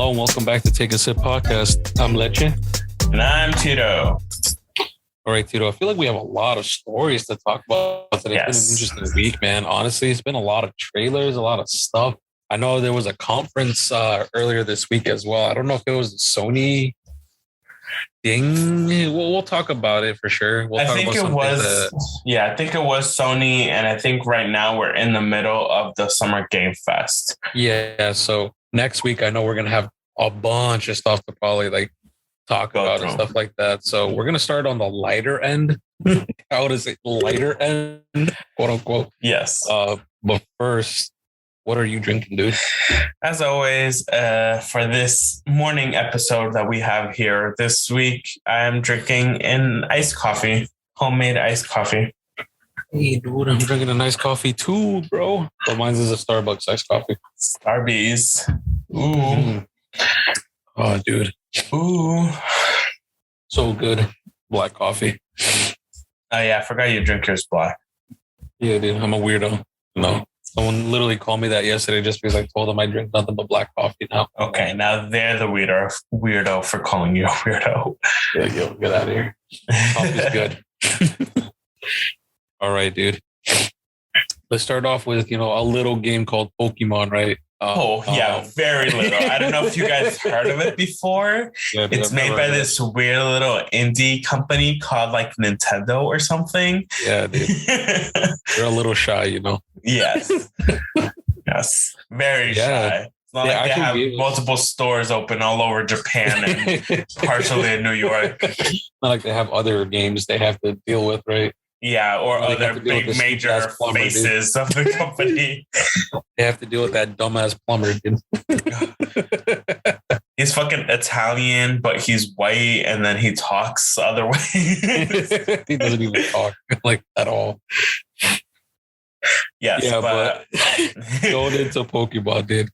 Hello and welcome back to Take a Sip podcast. I'm Leche. And I'm Tito. All right, Tito. I feel like we have a lot of stories to talk about today. Yes. It's been an interesting week, man. Honestly, it's been a lot of trailers, a lot of stuff. I know there was a conference earlier this week as well. I don't know if it was the Sony thing. We'll talk about it for sure. I think it was Sony, and I think right now we're in the middle of the Summer Game Fest. Yeah, so next week I know we're gonna have a bunch of stuff to probably talk about and stuff like that. So we're gonna start on the lighter end. How does it lighter end, quote unquote? Yes. But first, what are you drinking, dude? As always, for this morning episode that we have here this week, I'm drinking an iced coffee, homemade iced coffee. Hey, dude, I'm drinking a nice coffee too, bro. But mine's is a Starbucks iced coffee. Starbies. Ooh. Mm-hmm. Oh, dude. Ooh. So good. Black coffee. Oh, yeah. I forgot you drink yours black. Yeah, dude. I'm a weirdo. No. Someone literally called me that yesterday just because I told them I drink nothing but black coffee now. Okay, now they're the weirdo for calling you a weirdo. Yeah, yo, get out of here. Coffee's good. All right, dude. Let's start off with, a little game called Pokemon, right? Very little. I don't know if you guys heard of it before. Yeah, it's made by this weird little indie company called Nintendo or something. Yeah, dude. They're a little shy, Yes. Yes. Very shy. It's not like they have multiple stores open all over Japan and partially in New York. It's not like they have other games they have to deal with, right? Yeah, or other big major faces of the company. They have to deal with that dumbass plumber, dude. He's fucking Italian, but he's white, and then he talks other ways. He doesn't even talk at all. Yes, yeah, but going into Pokemon, dude.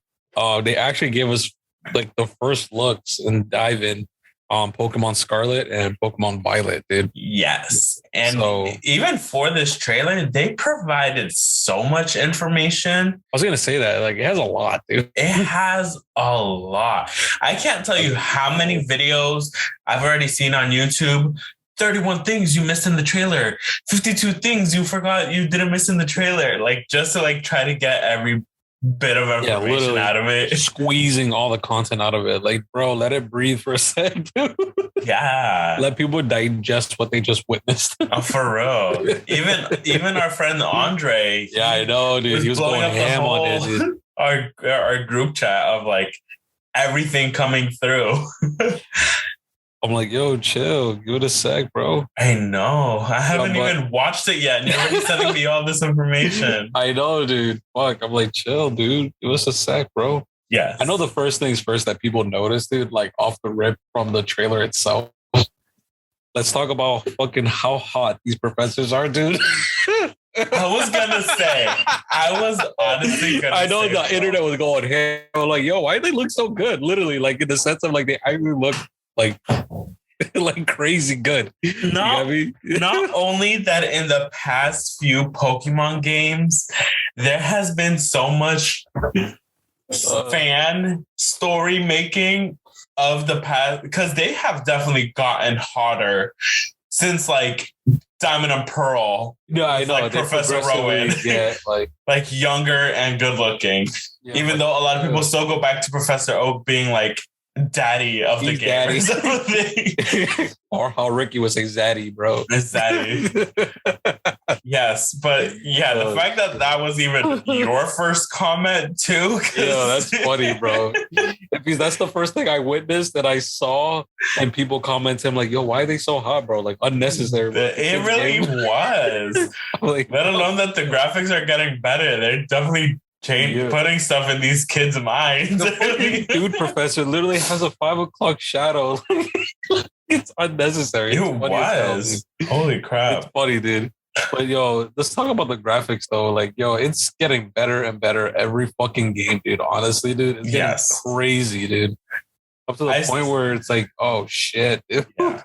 They actually gave us the first looks and dive in on Pokemon Scarlet and Pokemon Violet, dude. Yes. And even for this trailer, they provided so much information. I was going to say that. It has a lot, dude. It has a lot. I can't tell you how many videos I've already seen on YouTube. 31 things you missed in the trailer. 52 things you forgot you didn't miss in the trailer. Just to try to get every bit of information out of it. Squeezing all the content out of it. Bro, let it breathe for a sec, dude. Yeah. Let people digest what they just witnessed. Oh, for real. Even our friend Andre. Yeah, I know, dude. He was going ham on it, dude. Our group chat of everything coming through. I'm like, yo, chill. Give it a sec, bro. I know. I haven't even watched it yet. And you're already sending me all this information. I know, dude. Fuck. I'm like, chill, dude. Give us a sec, bro. Yes. I know the first things first that people notice, dude, off the rip from the trailer itself. Let's talk about fucking how hot these professors are, dude. I was gonna say. I was honestly gonna say. I know the internet was going, hey, I'm like, yo, why do they look so good? Literally, in the sense of they actually look crazy good. Not only that, in the past few Pokemon games, there has been so much fan story making of the past, because they have definitely gotten hotter since Diamond and Pearl. Yeah, I know. Professor Rowan. Yeah, younger and good looking. Yeah, even though a lot of people still go back to Professor Oak being daddy of the game. Daddy. Or how Ricky would say zaddy, bro. Zaddy. Yes, but the fact that was even your first comment too. Yeah, that's funny, bro. Because that's the first thing I witnessed that I saw, and people comment him yo, why are they so hot, bro? Unnecessary. Bro. It really was. Let alone that the graphics are getting better. They're definitely putting stuff in these kids' minds. The dude professor literally has a 5 o'clock shadow. It's unnecessary. It was. Holy crap. It's funny, dude. But let's talk about the graphics though. It's getting better and better every fucking game, dude. Honestly, dude. It's getting crazy, dude. Up to the point where it's oh shit. Dude. Yeah.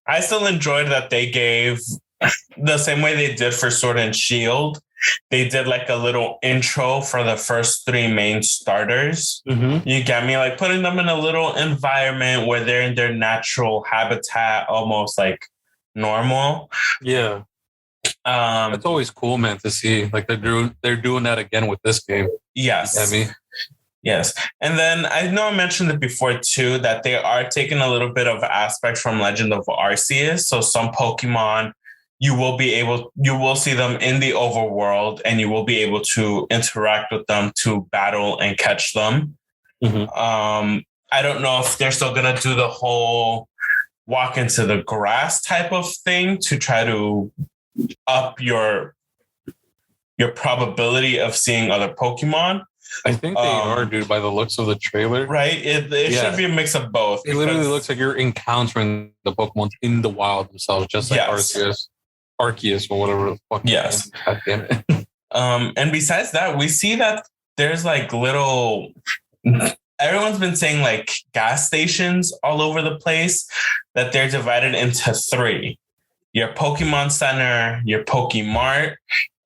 I still enjoyed that they gave the same way they did for Sword and Shield. they did like a little intro for the first three main starters. Mm-hmm. You get me? Like putting them in a little environment where they're in their natural habitat, almost like normal. Yeah. That's always cool, man, to see. Like they're doing that again with this game. Yes. You get me? Yes. And then I know I mentioned it before too, that they are taking a little bit of aspect from Legend of Arceus. So some Pokemon, you will see them in the overworld and you will be able to interact with them to battle and catch them. Mm-hmm. I don't know if they're still going to do the whole walk into the grass type of thing to try to up your probability of seeing other Pokemon. I think they are, dude, by the looks of the trailer. Right? It should be a mix of both. It literally looks like you're encountering the Pokemon in the wild themselves, just like Arceus or whatever the fuck. Yes. God damn it. And besides that, we see that there's like little... Everyone's been saying like gas stations all over the place, that they're divided into three. Your Pokemon Center, your Pokemart,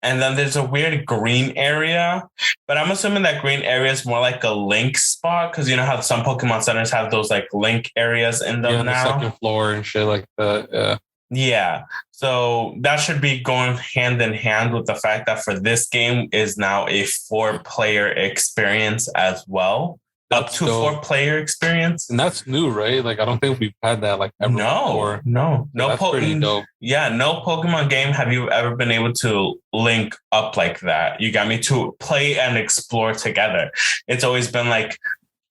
and then there's a weird green area. But I'm assuming that green area is more like a link spot, because you know how some Pokemon centers have those like link areas in them now? The second floor and shit like that. Yeah. So that should be going hand in hand with the fact that for this game is now a 4-player experience as well. Up to 4-player experience. And that's new, right? Like, I don't think we've had that like ever before. No. That's pretty dope. Yeah, no Pokemon game have you ever been able to link up like that. You got me to play and explore together. It's always been like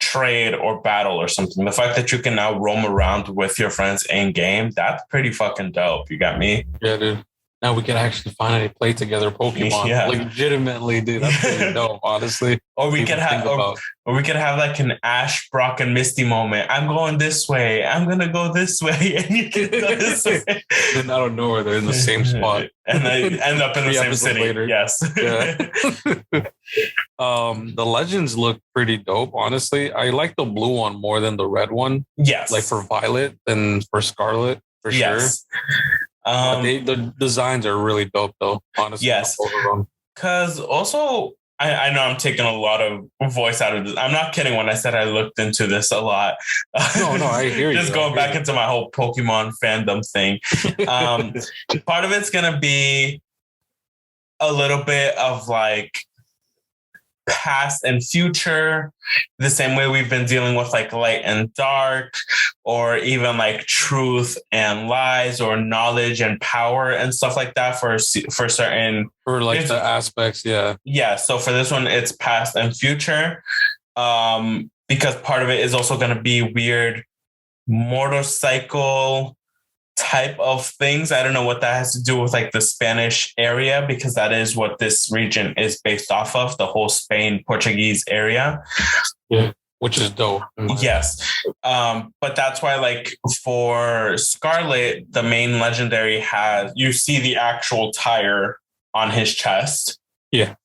trade or battle or something. The fact that you can now roam around with your friends in game, that's pretty fucking dope. You got me? Yeah, dude. Now we can actually finally play together Pokemon. Yeah. Legitimately, dude. That's pretty dope, honestly. Or we could have like an Ash, Brock, and Misty moment. I'm going this way. I'm gonna go this way, and you can go this way. Then out of nowhere, they're in the same spot, and they end up in the same city. Later. Yes. Yeah. The legends look pretty dope. Honestly, I like the blue one more than the red one. Yes. Like for Violet than for Scarlet, for sure. The designs are really dope, though. Honestly, yes. Because also, I know I'm taking a lot of voice out of this. I'm not kidding when I said I looked into this a lot. No, I hear you. Just going back into my whole Pokemon fandom thing. Part of it's gonna be a little bit of like past and future, the same way we've been dealing with like light and dark, or even like truth and lies, or knowledge and power and stuff like that for certain, for like the aspects. Yeah. So for this one, it's past and future, because part of it is also going to be weird motorcycle type of things. I don't know what that has to do with like the Spanish area, because that is what this region is based off of, the whole Spain Portuguese area. Yeah, which is dope. Yes. But that's why like for Scarlet, the main legendary you see the actual tire on his chest. Yeah.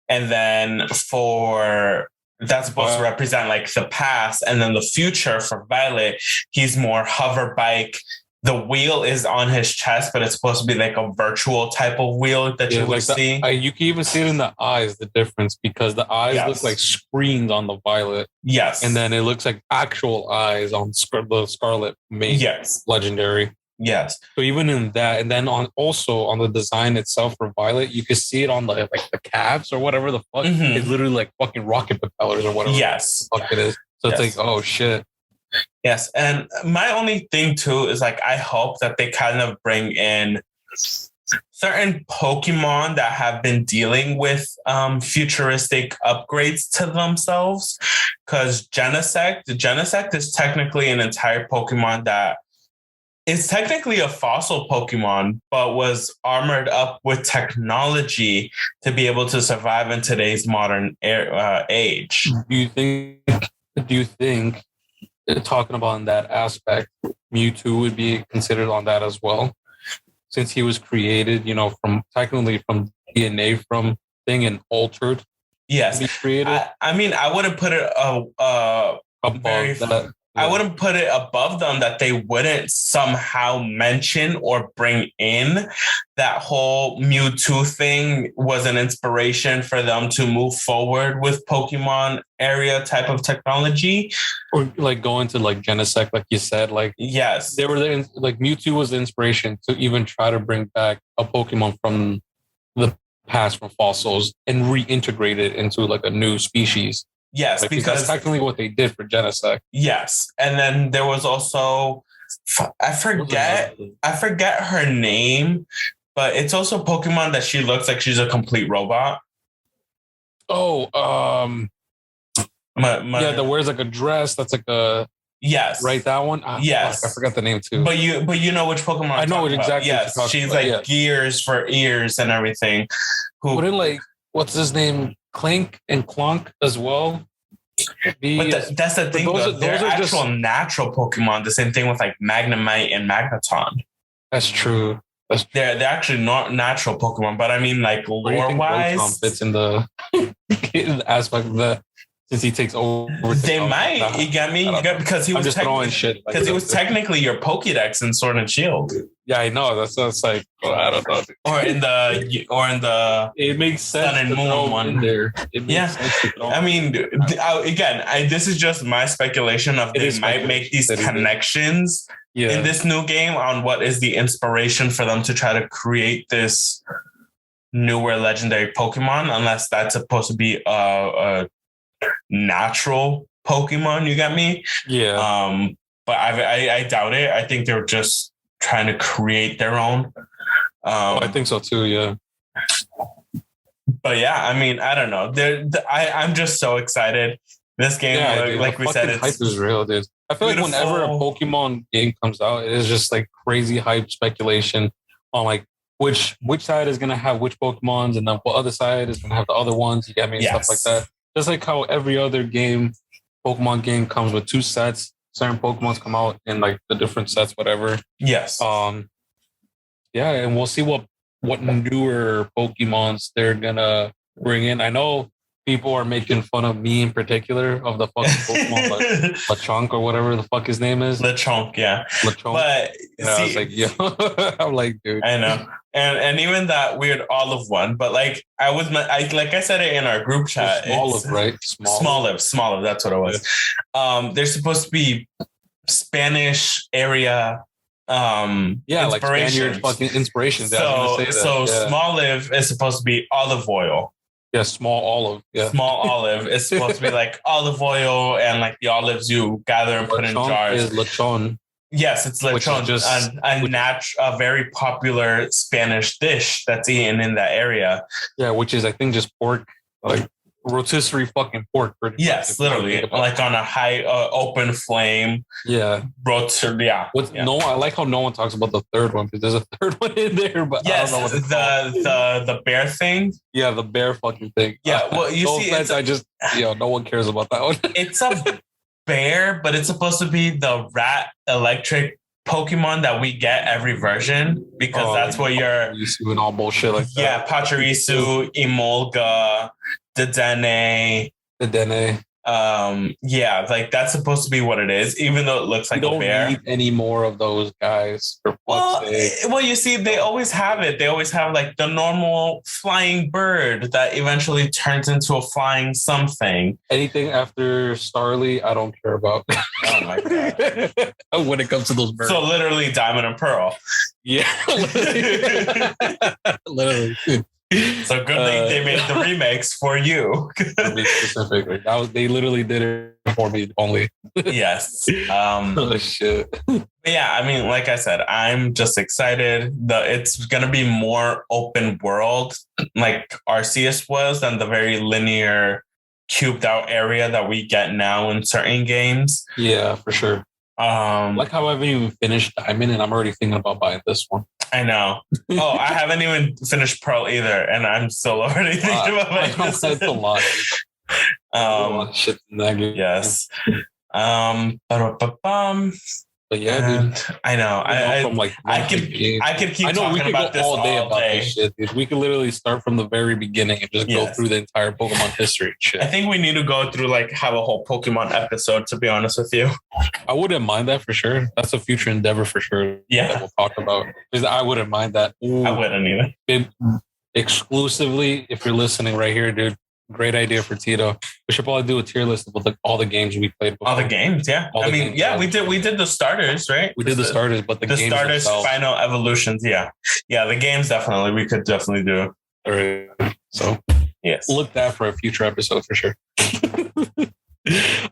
And then that's supposed to represent like the past, and then the future for Violet, he's more hover bike. The wheel is on his chest, but it's supposed to be like a virtual type of wheel that you would see. You can even see it in the eyes, the difference, because the eyes look like screens on the Violet. Yes. And then it looks like actual eyes on the Scarlet main legendary. Yes. So even in that, and then also on the design itself for Violet, you can see it on the calves or whatever the fuck. Mm-hmm. It's literally like fucking rocket propellers or whatever the fuck it is. So it's like, oh shit. Yes. And my only thing too is like, I hope that they kind of bring in certain Pokemon that have been dealing with futuristic upgrades to themselves. Because Genesect is technically an entire Pokemon that is technically a fossil Pokemon, but was armored up with technology to be able to survive in today's modern age. Do you think talking about in that aspect, Mewtwo would be considered on that as well, since he was created, from DNA from thing and altered? Yes, created. I mean, I wouldn't put it above that. I wouldn't put it above them that they wouldn't somehow mention or bring in that whole Mewtwo thing was an inspiration for them to move forward with Pokemon area type of technology. Or like going to like Genesect, like you said, like yes, they were there, like Mewtwo was the inspiration to even try to bring back a Pokemon from the past, from fossils, and reintegrate it into like a new species. Yes, like, because that's technically what they did for Genesect. Yes, and then there was also I forget her name, but it's also Pokemon that she looks like she's a complete robot. Oh, yeah, that wears like a dress. That's like a yes, right. That one. Yes, I forgot the name too. But you know which Pokemon I know it exactly. Yes, she's about, like yeah. Gears for ears and everything. Wouldn't like what's his name? Clink and Clunk as well. But that's the thing. They're actual natural Pokemon. The same thing with like Magnemite and Magneton. That's true. They're actually not natural Pokemon, but I mean like lore wise, fits in the aspect of the. Since he takes over, they might. You got me. Because he was just throwing shit. Because he was technically your Pokédex in Sword and Shield. Yeah, I know. That's like I don't know. Or in the. It makes sense. Sun and Moon one in there. Yeah, I mean, again, this is just my speculation of they might make these connections in this new game on what is the inspiration for them to try to create this newer legendary Pokemon, unless that's supposed to be a natural Pokemon, you got me? Yeah. But I doubt it. I think they're just trying to create their own. I think so too, yeah. But yeah, I mean, I don't know. I'm just so excited. This game, like we said, hype is real, dude. I feel beautiful. Like whenever a Pokemon game comes out, it is just like crazy hype speculation on like which side is gonna have which Pokemons, and then what other side is gonna have the other ones. You get me? And stuff like that. Just like how every other game, Pokemon game comes with 2 sets. Certain Pokemons come out in like the different sets, whatever. Yes. Yeah, and we'll see what newer Pokemons they're gonna bring in. I know people are making fun of me in particular of the fucking Pokemon, like Lechonk or whatever the fuck his name is. Lechonk, yeah. Lechonk. But I was like, yeah. I'm like, dude. I know. And even that weird olive one, but like I said it in our group chat. Smoliv, right? Smoliv, that's what it was. Yeah. They're supposed to be Spanish area like Spaniard fucking inspirations. So Smoliv is supposed to be olive oil. Yeah, small olive. Yeah. Small olive is supposed to be like olive oil and like the olives you gather and put in jars. Is lechon. Yes, it's lechon, a very popular Spanish dish that's eaten in that area. Yeah, which is I think just pork, like rotisserie fucking pork. Yes, literally, like on a high open flame. Yeah, rotisserie. Yeah. No, I like how no one talks about the third one because there's a third one in there, but yes, I don't know what it's the bear thing. Yeah, the bear fucking thing. Yeah, well, you see, no one cares about that one. It's a bear, but it's supposed to be the rat electric Pokemon that we get every version because that's what you're doing all bullshit like that. Yeah, Pachirisu, Emolga, Dedenne. Yeah, like that's supposed to be what it is, even though it looks like a bear. We don't need any more of those guys. Well, you see, they always have it. They always have like the normal flying bird that eventually turns into a flying something. Anything after Starly, I don't care about. Oh my god! When it comes to those birds, so literally Diamond and Pearl. Yeah, literally. So good thing they made the remakes for you. For me specifically. They literally did it for me only. Yes. Oh shit. Yeah, I mean, like I said, I'm just excited. It's gonna be more open world, like Arceus was, than the very linear, cubed out area that we get now in certain games. Yeah, for sure. Like how I haven't even finished Diamond and I'm already thinking about buying this one. I know. Oh, I haven't even finished Pearl either, and I'm still already thinking about buying this. That's a lot. A lot of shit in that game. Yes. But yeah, And dude. I know. From like I could keep I know we talking could go about this all day all about day. this shit, dude. We could literally start from the very beginning and just go through the entire Pokemon history and shit. I think we need to go through like have a whole Pokemon episode, to be honest with you. I wouldn't mind that for sure. That's a future endeavor for sure. Yeah. That we'll talk about. Because I wouldn't mind that. Ooh, I wouldn't either. Exclusively, if you're listening right here, dude. Great idea for Tito. We should probably do a tier list of like all the games we played before. All the games, yeah. We did the starters, right? We did the starters, but the games starters, themselves. final evolutions, yeah. Yeah, the games definitely. We could definitely do. All right. So yes. Look that for a future episode for sure.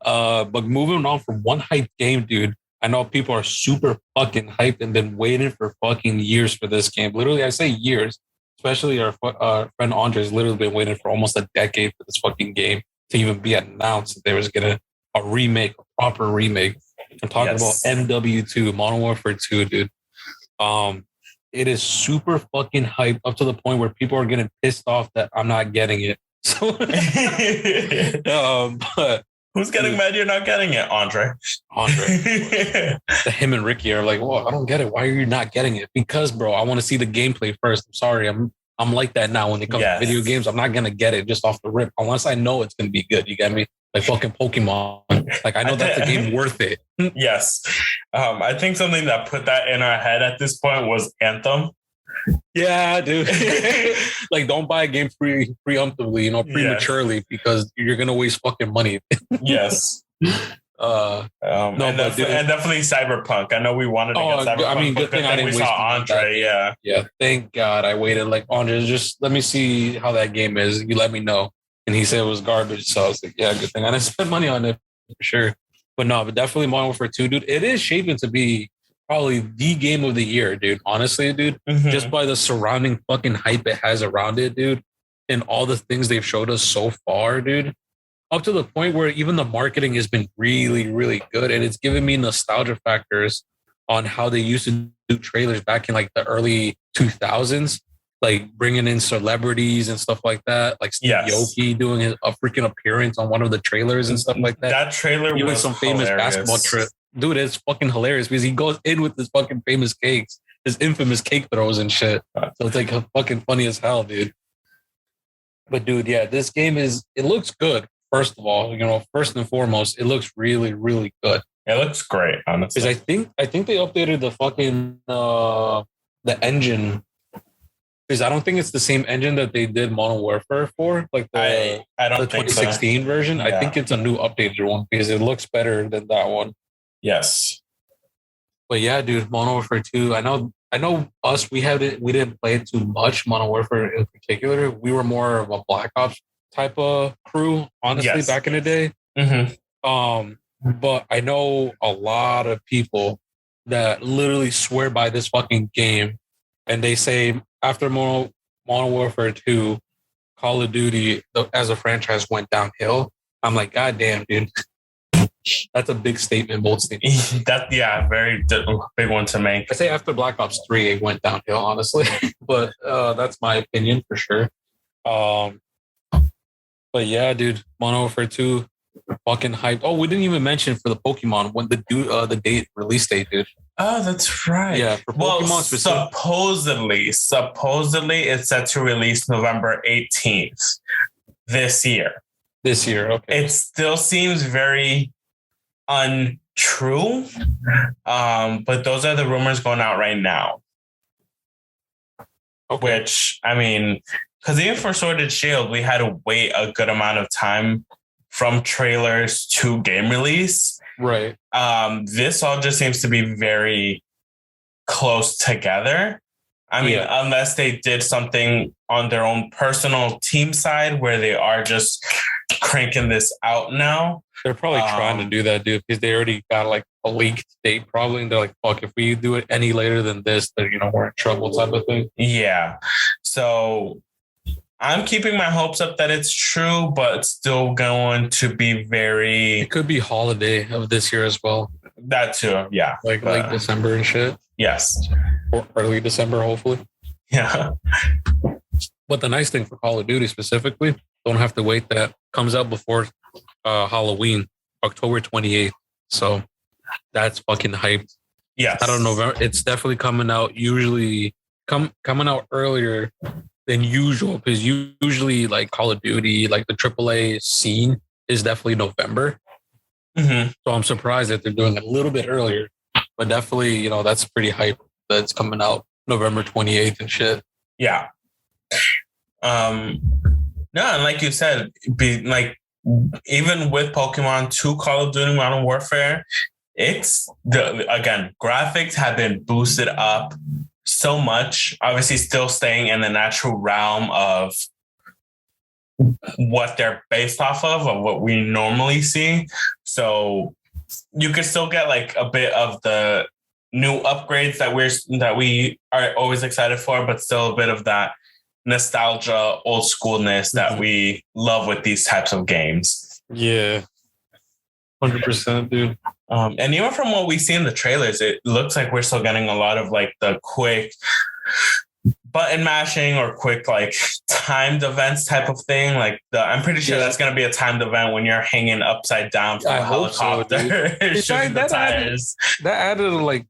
But moving on from one hype game, dude. I know people are super fucking hyped and been waiting for fucking years for this game. Literally, I say years. Especially our friend Andre's literally been waiting for almost a decade for this fucking game to even be announced that there was gonna a proper remake. I'm talking about MW2, Modern Warfare 2, dude. It is super fucking hyped up to the point where people are getting pissed off that I'm not getting it. So, but who's getting mad you're not getting it, Andre? Him and Ricky are like, well, I don't get it. Why are you not getting it? Because, bro, I want to see the gameplay first. I'm sorry. I'm like that now when it comes to video games. I'm not going to get it just off the rip unless I know it's going to be good. You get me? Like fucking Pokemon. Like, I know that's a game worth it. Yes. I think something that put that in our head at this point was Anthem. Yeah, dude. Like, don't buy a game preemptively, prematurely, because you're gonna waste fucking money. Yes. And definitely Cyberpunk. I know we wanted to get Cyberpunk. I mean, good thing I didn't waste Andre. Yeah. Thank God I waited. Like, Andre, just let me see how that game is. You let me know. And he said it was garbage. So I was like, yeah, good thing I didn't spend money on it for sure. But no, but definitely Modern Warfare 2, dude. It is shaping to be probably the game of the year, dude. Honestly, dude. Mm-hmm. Just by the surrounding fucking hype it has around it, dude. And all the things they've showed us so far, dude. Up to the point where even the marketing has been really, really good. And it's given me nostalgia factors on how they used to do trailers back in like the early 2000s. Like bringing in celebrities and stuff like that. Like Steve Aoki doing a freaking appearance on one of the trailers and stuff like that. That trailer even was some famous basketball trip. Dude, it's fucking hilarious because he goes in with his fucking famous cakes, his infamous cake throws and shit. So it's like fucking funny as hell, dude. But dude, yeah, this game it looks good. First of all, first and foremost, it looks really, really good. It looks great, honestly. Because I think they updated the fucking the engine. Because I don't think it's the same engine that they did Modern Warfare for, like the 2016 version. Yeah. I think it's a new updated one because it looks better than that one. Yes. But yeah, dude, Modern Warfare 2. I know us, we didn't play it too much, Modern Warfare in particular. We were more of a Black Ops type of crew, honestly, back in the day. Mm-hmm. But I know a lot of people that literally swear by this fucking game, and they say after Modern Warfare 2, Call of Duty as a franchise went downhill. I'm like, God damn, dude. That's a big statement, bold statement. Very big one to make. I say after Black Ops 3, it went downhill, honestly. But that's my opinion for sure. But yeah, dude, Modern Warfare 2, fucking hyped. Oh, we didn't even mention for the Pokemon when the release date, dude. Oh, that's right. Yeah, for Pokemon supposedly it's set to release November 18th this year. This year, okay. It still seems very untrue, but those are the rumors going out right now. Okay. Which, I mean, because even for Sword and Shield, we had to wait a good amount of time from trailers to game release. Right. This all just seems to be very close together. I mean, unless they did something on their own personal team side where they are just cranking this out now. They're probably trying to do that, dude, because they already got like a leaked date probably. And they're like, fuck, if we do it any later than this, then, we're in trouble type of thing. Yeah. So I'm keeping my hopes up that it's true, but still going to be very... It could be holiday of this year as well. That too, yeah. Like late December and shit. Yes. Or early December, hopefully. Yeah. But the nice thing for Call of Duty specifically, don't have to wait. That comes out before Halloween, October 28th. So that's fucking hyped. Yes. I don't know. It's definitely coming out usually coming out earlier than usual because usually like Call of Duty, like the AAA scene is definitely November. Mm-hmm. So I'm surprised that they're doing it a little bit earlier, but definitely, you know, that's pretty hype that it's coming out November 28th and shit. Yeah. No, and like you said, even with Pokemon 2 Call of Duty Modern Warfare, graphics have been boosted up so much, obviously still staying in the natural realm of what they're based off of what we normally see. So you could still get like a bit of the new upgrades that we are always excited for, but still a bit of that nostalgia, old schoolness that we love with these types of games. Yeah. 100%, dude. And even from what we see in the trailers, it looks like we're still getting a lot of like the quick button mashing or quick like timed events type of thing. Like I'm pretty sure that's going to be a timed event when you're hanging upside down from a helicopter, shooting the tires. That added like,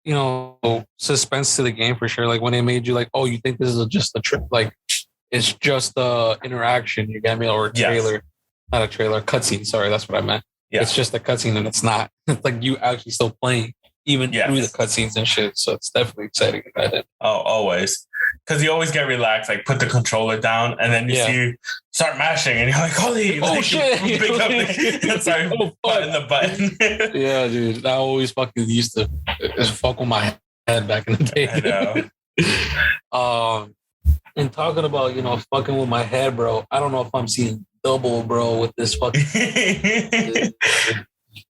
you know, suspense to the game for sure. Like when they made you like, oh, you think this is just a trip? Like it's just a interaction. You get me? Or a trailer, not a trailer, cutscene. Sorry, that's what I meant. Yeah. It's just a cutscene and it's not. It's like you actually still playing even through the cutscenes and shit. So it's definitely exciting about it. Oh, always. Because you always get relaxed, like put the controller down and then you see start mashing and you're like, holy, shit. Pick up button the button. Yeah, dude. I always fucking used to just fuck with my head back in the day. I know. And talking about, you know, fucking with my head, bro, I don't know if I'm seeing double, bro, with this fucking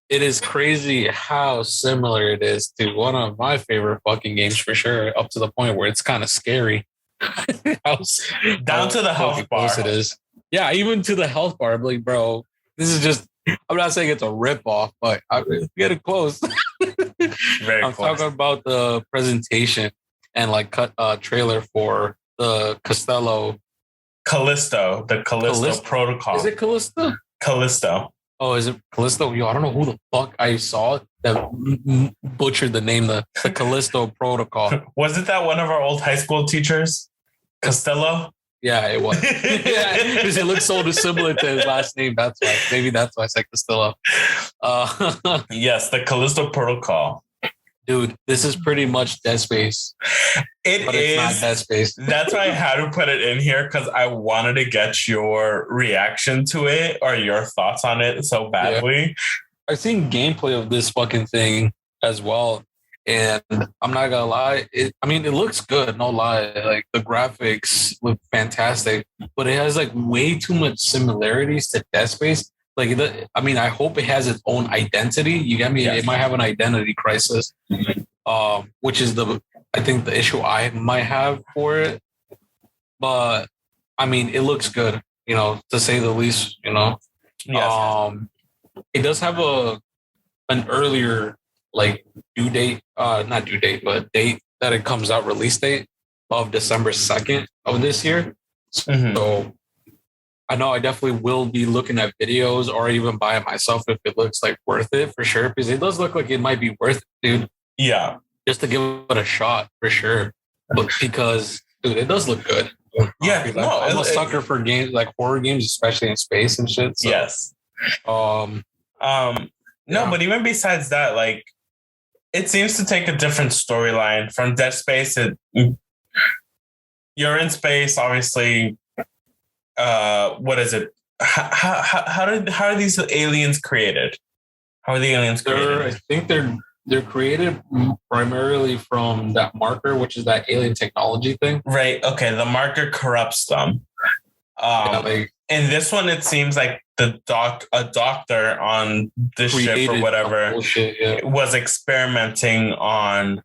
It is crazy how similar it is to one of my favorite fucking games for sure, up to the point where it's kind of scary. Down to the health bar. It is. Yeah, even to the health bar. I'm like, bro, this is just, I'm not saying it's a ripoff, but I'm getting close. I'm talking about the presentation and like cut trailer for the Callisto Protocol. Is it Callisto? Callisto. Oh, is it Callisto? Yo, I don't know who the fuck I saw that butchered the name, the Callisto Protocol. Was it that one of our old high school teachers? Costello? Yeah, it was. Yeah, because it looks so similar to his last name. That's why. Maybe that's why I said Costello. Yes, the Callisto Protocol. Dude, this is pretty much Dead Space. It's not Dead Space. That's why I had to put it in here because I wanted to get your reaction to it or your thoughts on it so badly. Yeah. I've seen gameplay of this fucking thing as well. And I'm not gonna lie, it looks good, no lie. Like the graphics look fantastic, but it has like way too much similarities to Dead Space. Like, I hope it has its own identity. You get me? Yes. It might have an identity crisis, which is I think the issue I might have for it. But I mean, it looks good, you know, to say the least. You know, yes. It does have an earlier like due date, not due date, but date that it comes out, release date of December 2nd of this year. Mm-hmm. So I know I definitely will be looking at videos or even buy it myself if it looks like worth it for sure. Because it does look like it might be worth it, dude. Yeah. Just to give it a shot for sure. But because, dude, it does look good. Yeah. I'm a sucker for games like horror games, especially in space and shit. So, yes. No, but even besides that, like, it seems to take a different storyline from Dead Space. You're in space, obviously. What is it? How are these aliens created? How are the aliens created? I think they're created primarily from that marker, which is that alien technology thing. Right. Okay. The marker corrupts them. In this one, it seems like a doctor on this ship or whatever was experimenting on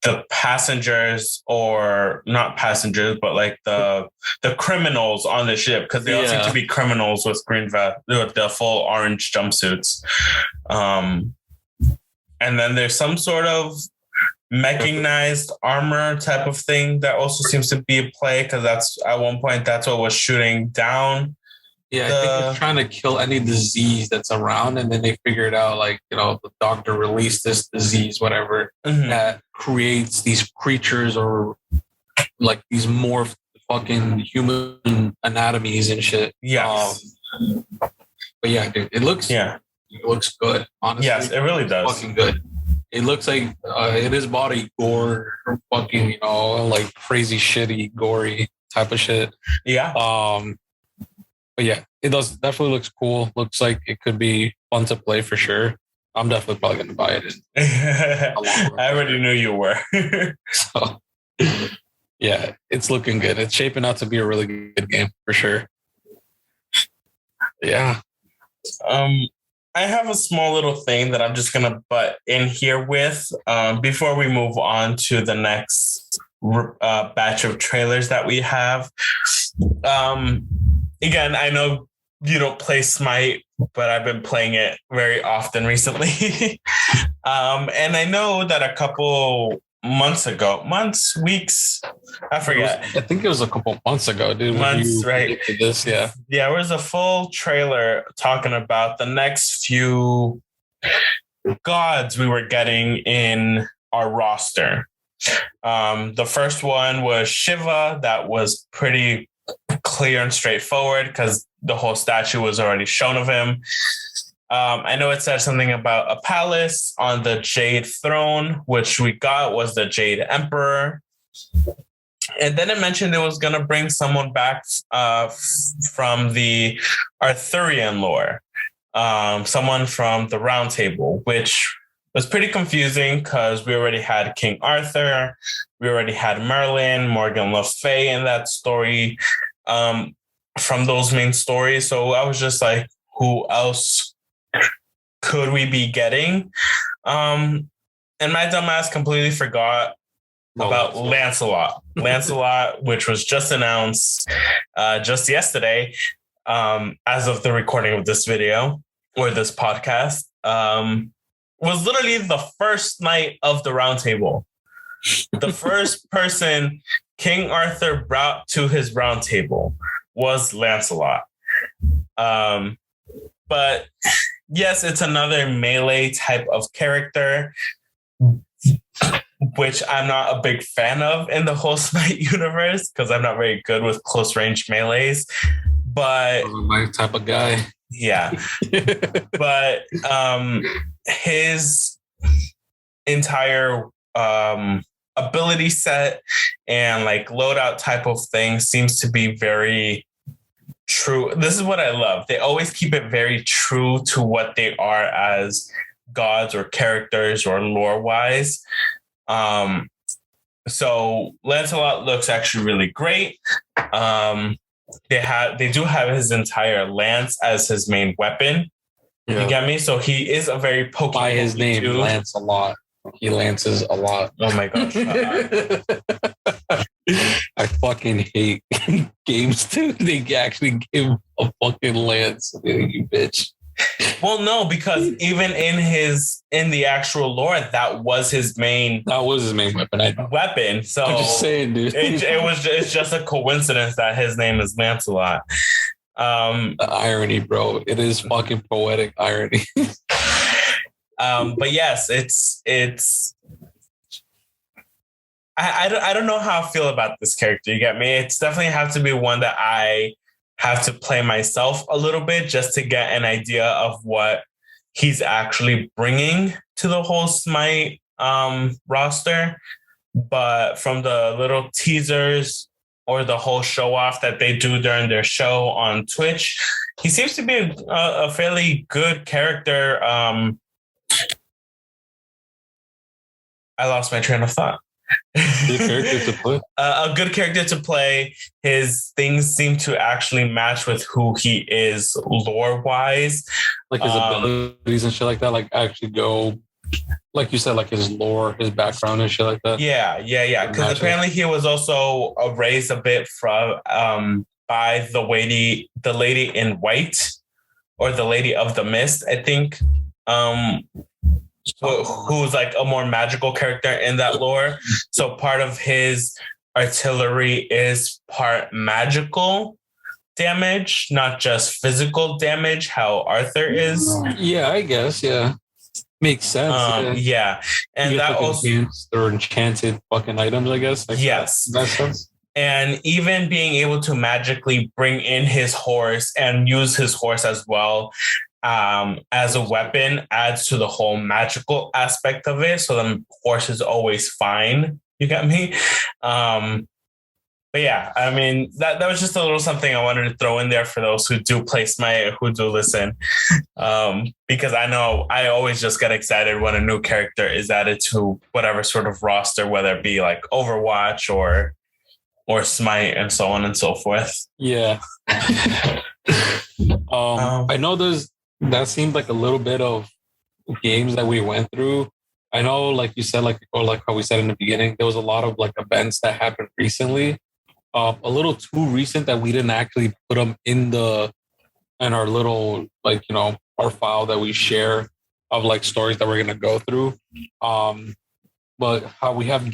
the passengers, or not passengers, but like the criminals on the ship, because they all seem to be criminals with with the full orange jumpsuits. And then there's some sort of mechanized armor type of thing that also seems to be a play, because that's at one point that's what was shooting down Yeah, I think it's trying to kill any disease that's around, and then they figured out, like, the doctor released this disease, whatever, that creates these creatures or like these morphed fucking human anatomies and shit. Yes. But yeah, dude, it looks good. Honestly, yes, it really does. Fucking good. It looks like in his body gore, fucking like crazy shitty gory type of shit. Yeah. But yeah, it definitely looks cool. Looks like it could be fun to play for sure. I'm definitely probably going to buy it. I already knew you were. So, yeah, it's looking good. It's shaping out to be a really good game for sure. Yeah. I have a small little thing that I'm just going to butt in here with before we move on to the next batch of trailers that we have. Again, I know you don't play Smite, but I've been playing it very often recently. And I know that a couple weeks, I forget. I think it was a couple months ago, dude. Months, right? This, yeah. Yeah, there was a full trailer talking about the next few gods we were getting in our roster. The first one was Shiva. That was pretty clear and straightforward because the whole statue was already shown of him. I know it said something about a palace on the Jade throne, which we got was the Jade Emperor. And then it mentioned it was going to bring someone back from the Arthurian lore, someone from the Round Table, which was pretty confusing because we already had King Arthur, we already had Merlin, Morgan Le Fay in that story from those main stories. So I was just like, who else could we be getting? And my dumbass completely forgot about Lancelot. Lancelot, which was just announced just yesterday, as of the recording of this video or this podcast, was literally the first night of the Round Table. The first person King Arthur brought to his Round Table was Lancelot. But yes, it's another melee type of character, which I'm not a big fan of in the whole Smite universe because I'm not very good with close range melees. But my type of guy. Yeah. But his entire ability set and like loadout type of thing seems to be very true. This is what I love. They always keep it very true to what they are as gods or characters or lore wise. So Lancelot looks actually really great. They do have his entire lance as his main weapon. Yeah. You get me? So he is a very pokey. By his name, dude. Lance a lot. He lances a lot. Oh my gosh. I fucking hate games too. They actually give a fucking lance. You bitch. Well, no, because even in the actual lore, that was his main weapon. So I'm just saying, dude. It's just a coincidence that his name is Lancelot. The irony, bro. It is fucking poetic irony. But yes, it's I don't know how I feel about this character. You get me? It's definitely have to be one that I have to play myself a little bit just to get an idea of what he's actually bringing to the whole Smite roster. But from the little teasers or the whole show off that they do during their show on Twitch, he seems to be a fairly good character. I lost my train of thought. Good character to play. A good character to play. His things seem to actually match with who he is lore wise, like his abilities and shit like that. Like actually go, like you said, like his lore, his background and shit like that. Yeah. Because apparently he was also raised a bit from by the lady in white, or the Lady of the Mist, I think. Who's like a more magical character in that lore. So part of his artillery is part magical damage, not just physical damage, how Arthur is. Yeah, I guess. Yeah, makes sense. Yeah, and that also enhanced or enchanted fucking items, I guess. Like yes, that sense. And even being able to magically bring in his horse and use his horse as well as a weapon adds to the whole magical aspect of it. So the horse is always fine. You got me? But yeah, I mean, that was just a little something I wanted to throw in there for those who do play Smite, who do listen. Because I know I always just get excited when a new character is added to whatever sort of roster, whether it be like Overwatch or Smite and so on and so forth. Yeah. I know that seemed like a little bit of games that we went through. I know, like you said, like how we said in the beginning, there was a lot of like events that happened recently. A little too recent that we didn't actually put them in our little, like, you know, our file that we share of like stories that we're gonna go through. But how we have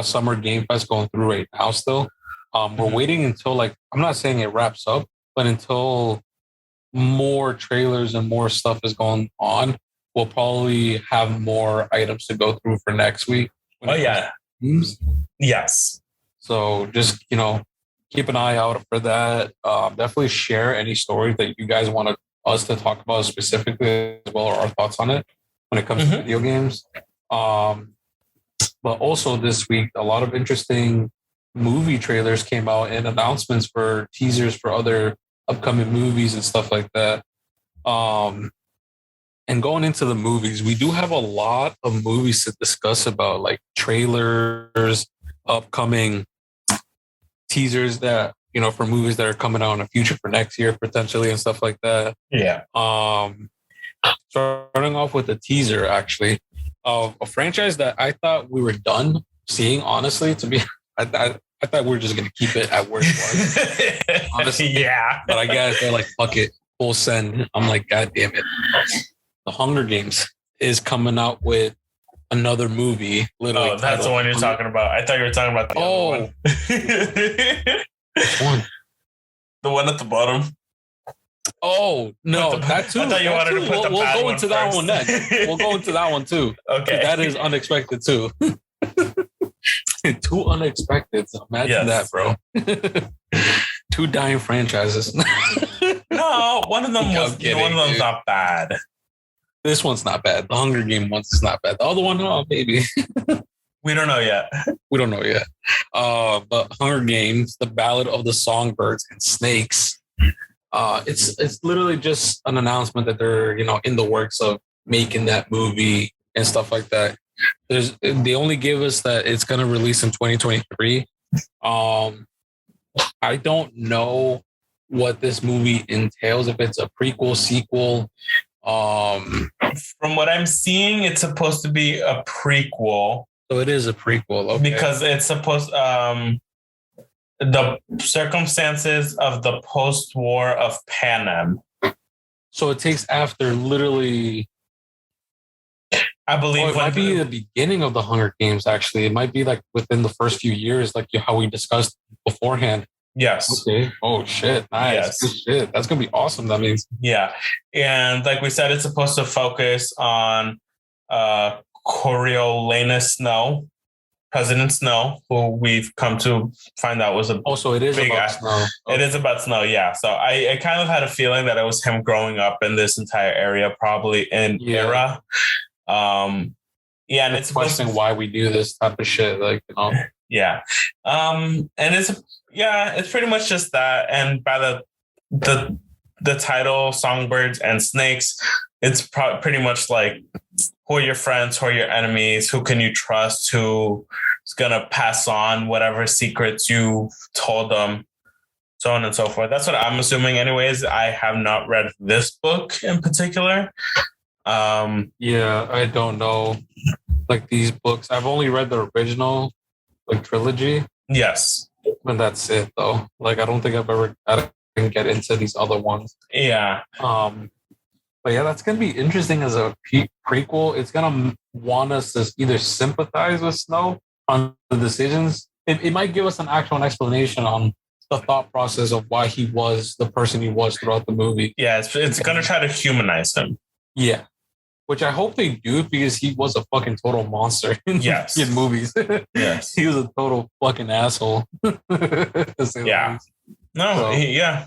Summer Game Fest going through right now still. We're waiting until, like, I'm not saying it wraps up, but until more trailers and more stuff is going on, we'll probably have more items to go through for next week. Oh yeah. Yes. So just, you know, keep an eye out for that. Definitely share any stories that you guys want us to talk about specifically as well, or our thoughts on it when it comes to video games. But also this week, a lot of interesting movie trailers came out and announcements for teasers for other upcoming movies and stuff like that. And going into the movies, we do have a lot of movies to discuss about, like trailers, upcoming teasers that, you know, for movies that are coming out in the future for next year potentially and stuff like that. Yeah. Starting off with a teaser, actually, of a franchise that I thought we were done seeing, honestly, I thought we were just going to keep it at where it was. Honestly. Yeah. But I guess they're like, fuck it, full send. I'm like, God damn it. The Hunger Games is coming out with another movie. Oh, that's the one you're talking about. I thought you were talking about the other one. Which one? The one at the bottom. Oh, no, that too. I thought you wanted to put the we'll bad go one into first. that one next. We'll go into that one too. Okay. That is unexpected too. Too unexpected. Imagine that, bro. Two dying franchises. No, one of them was not bad. This one's not bad. The Hunger Game one is not bad. The other one, oh, maybe. We don't know yet. But Hunger Games, The Ballad of the Songbirds and Snakes. It's literally just an announcement that they're, you know, in the works of making that movie and stuff like that. They only give us that it's going to release in 2023. I don't know what this movie entails, if it's a prequel, sequel. From what I'm seeing, it's supposed to be a prequel. So it is a prequel, okay. Because it's supposed the circumstances of the post-war of Panem. So it takes after literally, I believe it might be the beginning of the Hunger Games, actually. It might be like within the first few years, like how we discussed beforehand. Yes. Okay. Oh, shit. Nice. Yes. Good shit. That's going to be awesome. That means. Yeah. And like we said, it's supposed to focus on Coriolanus Snow, President Snow, who we've come to find out was it is about Snow. Okay. It is about Snow, yeah. So I kind of had a feeling that it was him growing up in this entire area, probably in era. And it's questioning why we do this type of shit, like, you know. Yeah. And it's pretty much just that. And by the title, Songbirds and Snakes, it's pretty much like, who are your friends, who are your enemies, who can you trust, who's going to pass on whatever secrets you told them, so on and so forth. That's what I'm assuming anyways. I have not read this book in particular. Yeah, I don't know. Like these books, I've only read the original, like, trilogy. Yes. And that's it, though. Like, I don't think I can get into these other ones. Yeah. But yeah, that's going to be interesting as a prequel. It's going to want us to either sympathize with Snow on the decisions. It might give us an actual explanation on the thought process of why he was the person he was throughout the movie. Yeah, it's gonna try to humanize him. Yeah. Which I hope they do because he was a fucking total monster in movies. Yes. He was a total fucking asshole. Yeah. No, So, yeah.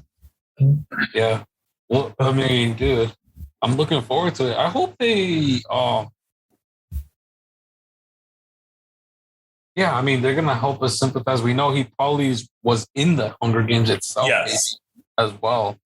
Yeah. Well, I mean, dude, I'm looking forward to it. I hope they yeah, I mean, they're gonna help us sympathize. We know he probably was in the Hunger Games itself as well.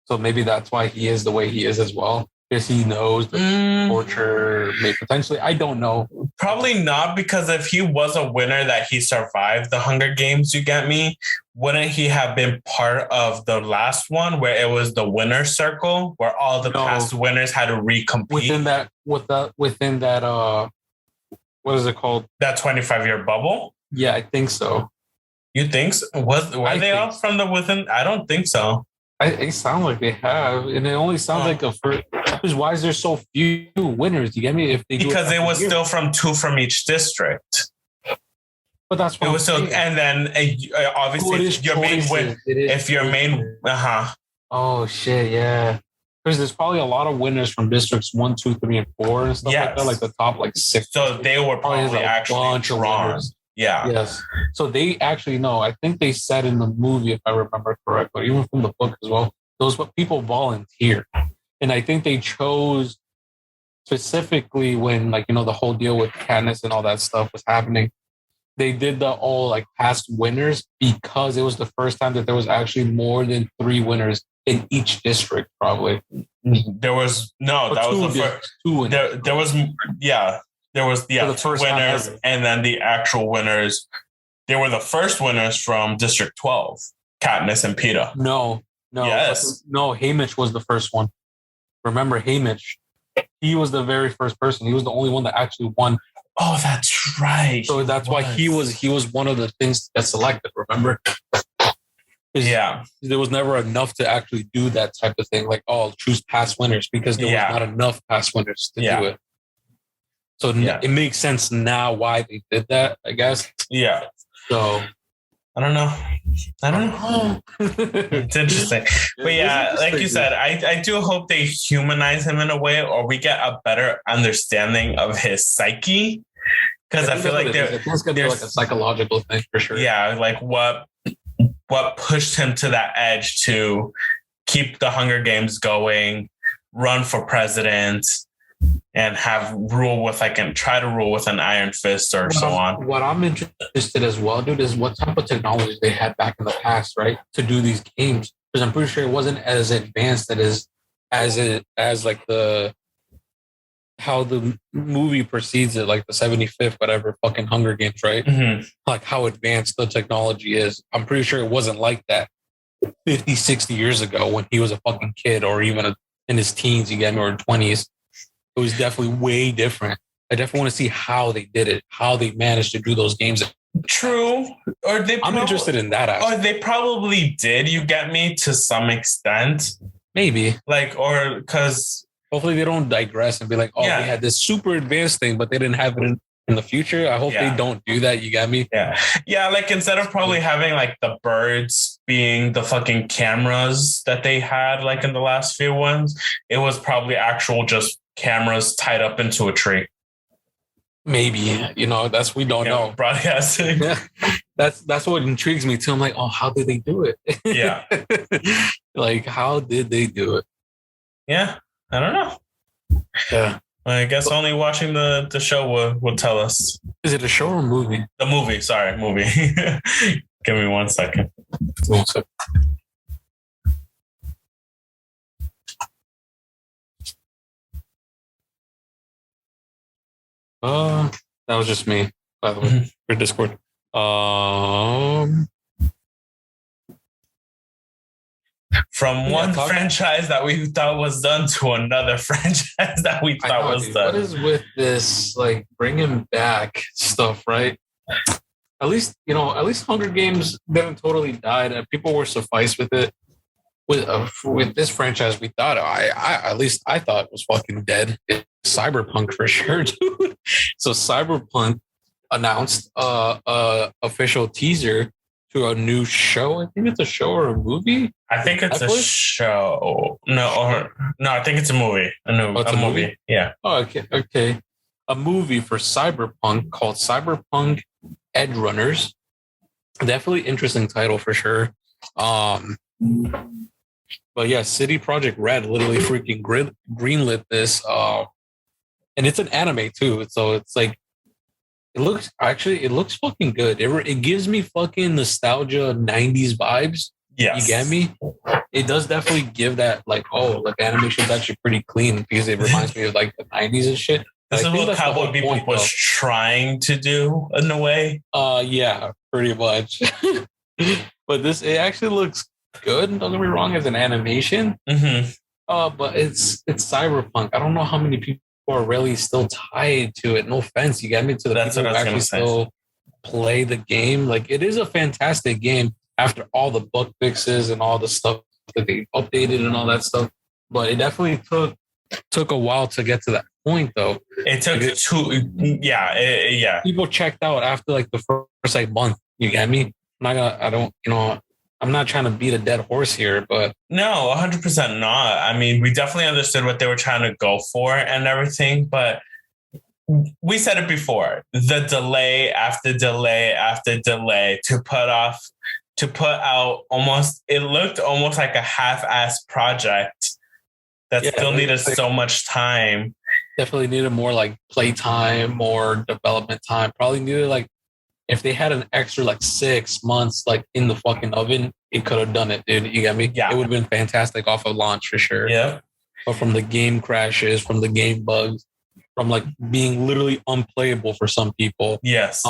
So maybe that's why he is the way he is as well. Because he knows the torture may potentially. I don't know. Probably not, because if he was a winner that he survived the Hunger Games, you get me? Wouldn't he have been part of the last one where it was the winner circle where all the past winners had to recompete? Within that what is it called? That 25-year bubble? Yeah, I think so. You think so? Were they all from the within? I don't think so. It sounds like they have, and it only sounds like a first. Because why is there so few winners? You get me? If they because it was still from 2 from each district. But that's what it was still, and then obviously your main win. If your main, Oh shit! Yeah. Because there's probably a lot of winners from districts 1, 2, 3, and 4 and stuff like that, like the top 6. So they were probably actually drawn. Yeah. Yes. So they actually know. I think they said in the movie, if I remember correctly, even from the book as well, those people volunteered, and I think they chose specifically when the whole deal with Katniss and all that stuff was happening. They did the all past winners because it was the first time that there was actually more than 3 winners in each district. Probably there was that was the first 2 winners. There was the first winners, and then the actual winners. They were the first winners from District 12, Katniss and Peeta. No, Haymitch was the first one. Remember Haymitch? He was the very first person. He was the only one that actually won. Oh, that's right. So that's why he was one of the things that selected. Remember? Yeah, there was never enough to actually do that type of thing. Choose past winners, because there was not enough past winners to do it. So it makes sense now why they did that, I guess. Yeah. So I don't know. It's interesting. But yeah, like you said, I do hope they humanize him in a way, or we get a better understanding of his psyche. Because I feel like there's going to be a psychological thing for sure. Yeah, what pushed him to that edge to keep the Hunger Games going, run for president, and have rule with and try to rule with an iron fist or so on. What I'm interested as well, dude, is what type of technology they had back in the past, right, to do these games. Because I'm pretty sure it wasn't as advanced how the movie precedes it, the 75th, whatever, fucking Hunger Games, right? Mm-hmm. How advanced the technology is. I'm pretty sure it wasn't like that 50, 60 years ago when he was a fucking kid, or even in his teens, or 20s. It was definitely way different. I definitely want to see how they did it, how they managed to do those games. True. I'm interested in that aspect. Or they probably did, you get me, to some extent. Maybe. Because hopefully they don't digress and be we had this super advanced thing, but they didn't have it in the future. I hope they don't do that. You got me? Yeah. Yeah, instead of probably having the birds being the fucking cameras that they had in the last few ones, it was probably actual just cameras tied up into a tree. Maybe, that's, we don't know. Broadcasting. Yeah. That's what intrigues me too. I'm how did they do it? Yeah. How did they do it? Yeah. I don't know. Yeah. I guess only watching the show will tell us. Is it a show or a movie? The movie. Sorry, movie. Give me 1 second. 1 second. That was just me, by the way, for Discord. From one franchise that we thought was done to another franchise that we thought was done. What is with this, bringing back stuff, right? At least Hunger Games didn't totally die. People were sufficed with it. With this franchise, we thought, at least I thought it was fucking dead. It's Cyberpunk for sure, dude. So Cyberpunk announced a official teaser to a new show. I think it's a show or a movie. I think it's a show. No, I think it's a movie. It's a movie? Yeah. Oh, okay. A movie for Cyberpunk called Cyberpunk Edge Runners. Definitely interesting title for sure. But yeah, City Project Red literally freaking greenlit this. And it's an anime too. So it's like, it looks fucking good. It gives me fucking nostalgia 90s vibes. Yes. You get me? It does definitely give that like, oh, like animation's actually pretty clean because it reminds me of like the 90s and shit. This is what Cowboy Bebop was trying to do in a way. Yeah, pretty much. But it actually looks good. Don't get me wrong, as an animation. Mm-hmm. But it's Cyberpunk. I don't know how many people are really still tied to it. No offense, you get me, to the people who actually still play the game. Like, it is a fantastic game after all the bug fixes and all the stuff that they updated and all that stuff. But it definitely took a while to get to that point, though. It took yeah. People checked out after like the first like month. You get me? I'm not trying to beat a dead horse here, but no, 100% not. I mean, we definitely understood what they were trying to go for and everything, but we said it before: the delay after delay after delay to put out it looked almost like a half-assed project that still needed so much time. Definitely needed more like playtime, more development time. Probably needed like, if they had an extra like 6 months like in the fucking oven, it could have done it, dude. You get me? Yeah. It would have been fantastic off of launch for sure. Yeah. But from the game crashes, from the game bugs, from like being literally unplayable for some people. Yes.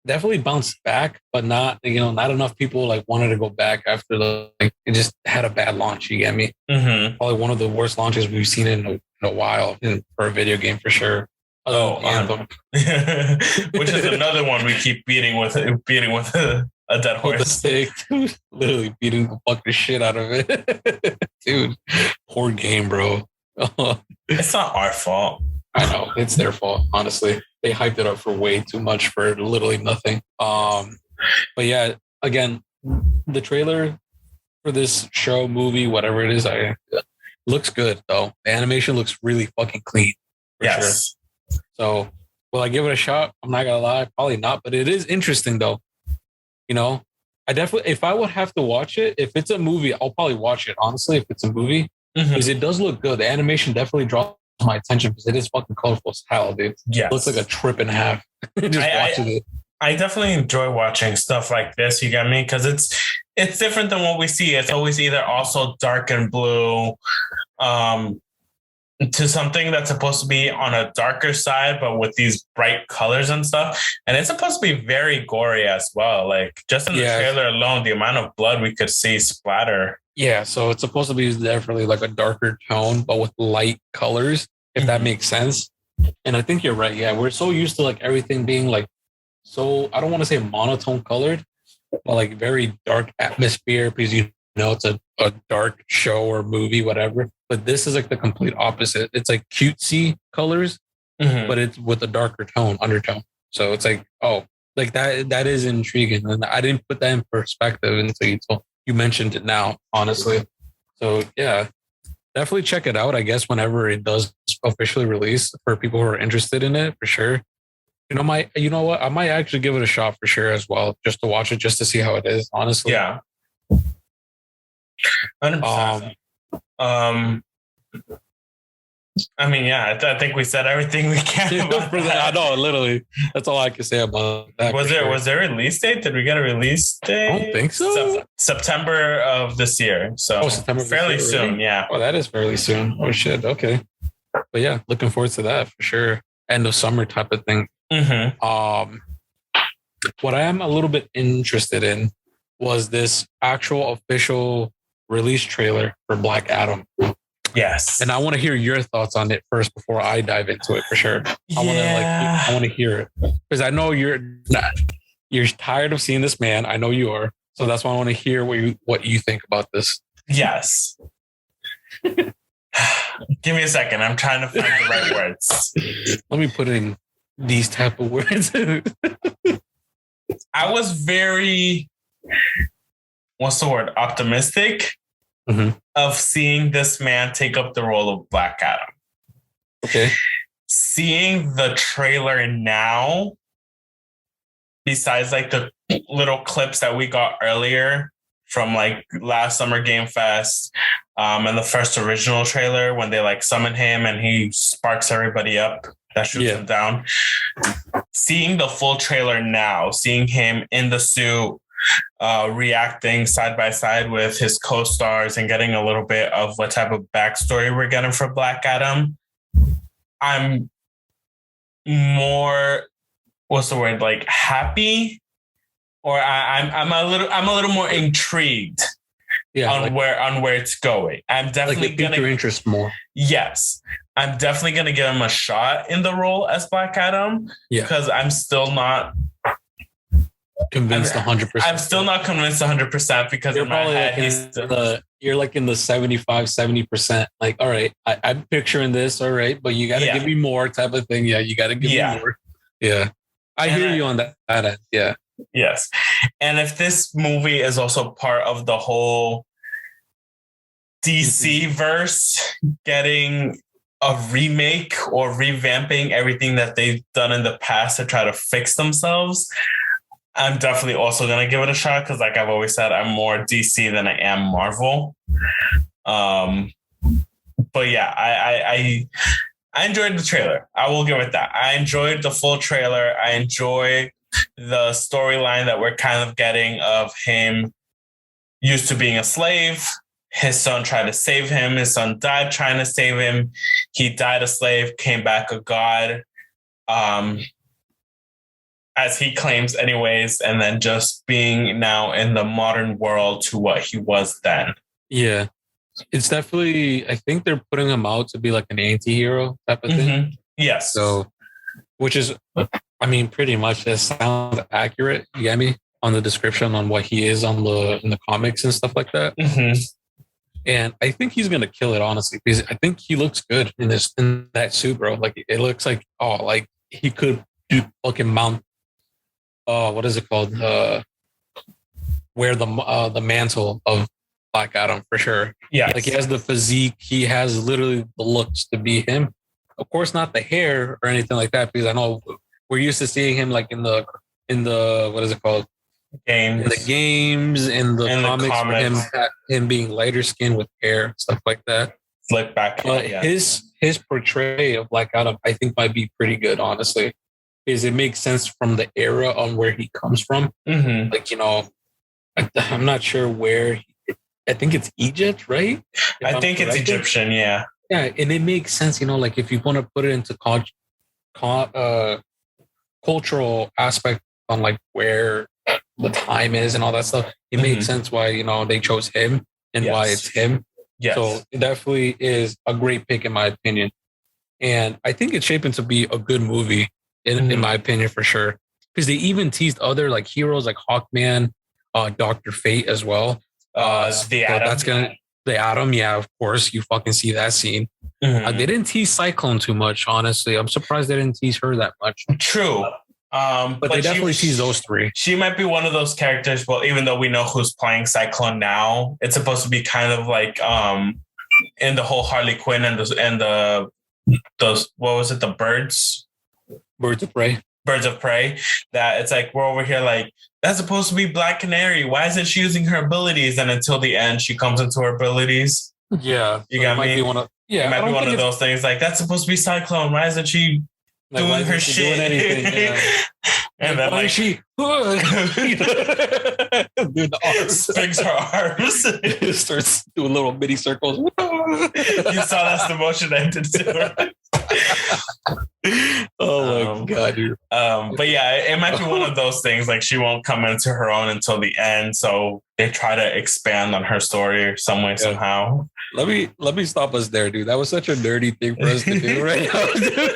Definitely bounced back, but not enough people like wanted to go back after it just had a bad launch. You get me? Mm-hmm. Probably one of the worst launches we've seen in a while for a video game for sure. Anthem. Which is another one we keep beating with a dead horse. With the stick, dude. Literally beating the fucking shit out of it. Dude, poor game, bro. It's not our fault. I know, it's their fault, honestly. They hyped it up for way too much for literally nothing. But yeah, again, the trailer for this show, movie, whatever it is, looks good though. The animation looks really fucking clean. Yes. Sure. So, will I give it a shot? I'm not gonna lie, probably not. But it is interesting though. I definitely, if I would have to watch it, if it's a movie, I'll probably watch it. Honestly, if it's a movie, because it does look good. The animation definitely draws my attention because it is fucking colorful as hell, dude. Yes. It looks like a trip and a half. Just watching it. I definitely enjoy watching stuff like this. You get me? Because it's different than what we see. It's always either also dark and blue, to something that's supposed to be on a darker side, but with these bright colors and stuff. And it's supposed to be very gory as well. Like, just in the trailer alone, the amount of blood we could see splatter. Yeah, so it's supposed to be definitely like a darker tone, but with light colors, if that makes sense. And I think you're right. Yeah, we're so used to like everything being like, so I don't want to say monotone colored, but like very dark atmosphere because it's a dark show or movie, whatever. But this is like the complete opposite. It's like cutesy colors, but it's with a darker undertone. So it's like, oh, like that is intriguing. And I didn't put that in perspective until you mentioned it now, honestly. So yeah, definitely check it out, I guess, whenever it does officially release for people who are interested in it, for sure. You know what? I might actually give it a shot for sure as well, just to watch it, just to see how it is, honestly. Yeah. 100%. I mean, yeah, I think we said everything we can about that. I know, literally. That's all I can say about that. Was there a release date? Did we get a release date? I don't think so. September of this year. So September fairly soon, really? Yeah. Oh, that is fairly soon. Oh, shit. Okay. But yeah, looking forward to that for sure. End of summer type of thing. What I am a little bit interested in was this actual official release trailer for Black Adam. Yes. And I want to hear your thoughts on it first before I dive into it for sure. I want to hear it because I know you're tired of seeing this man. I know you are. So that's why I want to hear what you think about this. Yes. Give me a second. I'm trying to find the right words. Let me put in these type of words. I was very, what's the word, optimistic of seeing this man take up the role of Black Adam. Okay. Seeing the trailer now, besides like the little clips that we got earlier from like last Summer Game Fest, and the first original trailer when they like summon him and he sparks everybody up that shoots him down. Seeing the full trailer now, seeing him in the suit, reacting side by side with his co-stars and getting a little bit of what type of backstory we're getting for Black Adam, I'm more, what's the word, like happy, or I'm a little more intrigued on where it's going. I'm definitely like gonna your interest more. Yes, I'm definitely gonna give him a shot in the role as Black Adam. Because I'm still not convinced 100%. I'm still not convinced 100% because in my head you're like in the 75-70%. Like, all right, I'm picturing this, all right, but you got to give me more type of thing. Yeah, you got to give me more. Yeah, I hear you on that end. Yeah. Yes, and if this movie is also part of the whole DC verse getting a remake or revamping everything that they've done in the past to try to fix themselves, I'm definitely also going to give it a shot because, like I've always said, I'm more DC than I am Marvel. But yeah, I enjoyed the trailer. I will give it that. I enjoyed the full trailer. I enjoy the storyline that we're kind of getting of him used to being a slave. His son tried to save him. His son died trying to save him. He died a slave, came back a god. As he claims anyways, and then just being now in the modern world to what he was then. Yeah. It's definitely, I think they're putting him out to be like an anti-hero type of thing. Yes. So, which is, I mean, pretty much that sounds accurate. You get me? On the description on what he is in the comics and stuff like that. And I think he's gonna kill it, honestly, because I think he looks good in that suit, bro. Like it looks like like he could do fucking mount. What is it called? Wear the mantle of Black Adam for sure. Yeah, like he has the physique. He has literally the looks to be him. Of course, not the hair or anything like that, because I know we're used to seeing him like in the what is it called? Games. In the games, in the comics. For him being lighter skinned with hair, stuff like that. Flick back. But his portrayal of Black Adam, I think, might be pretty good, honestly. Because it makes sense from the era on where he comes from. Like, I'm not sure where. I think it's Egypt, right? I think it's Egyptian, yeah. Yeah, and it makes sense, like if you want to put it into cultural aspect on like where the time is and all that stuff, it makes sense why, they chose him and why it's him. Yes. So it definitely is a great pick in my opinion. And I think it's shaping to be a good movie in my opinion, for sure. Because they even teased other like heroes like Hawkman, Dr. Fate as well. The Atom. The Atom, yeah, of course. You fucking see that scene. They didn't tease Cyclone too much, honestly. I'm surprised they didn't tease her that much. True. But they definitely tease those three. She might be one of those characters. Well, even though we know who's playing Cyclone now, it's supposed to be kind of like in the whole Harley Quinn and those what was it? The Birds of Prey. That it's like we're over here like that's supposed to be Black Canary. Why isn't she using her abilities? And until the end, she comes into her abilities. Yeah, you got me. It might be one of those things. Like that's supposed to be Cyclone. Why isn't she doing her shit? Doing anything? Yeah. And then like she dude, the arms swings her arms, starts doing little mini circles. You saw that's the motion I did too. Oh my god, dude. But yeah, it might be one of those things. Like she won't come into her own until the end, so they try to expand on her story some way somehow. Let me stop us there, dude. That was such a nerdy thing for us to do right now, dude.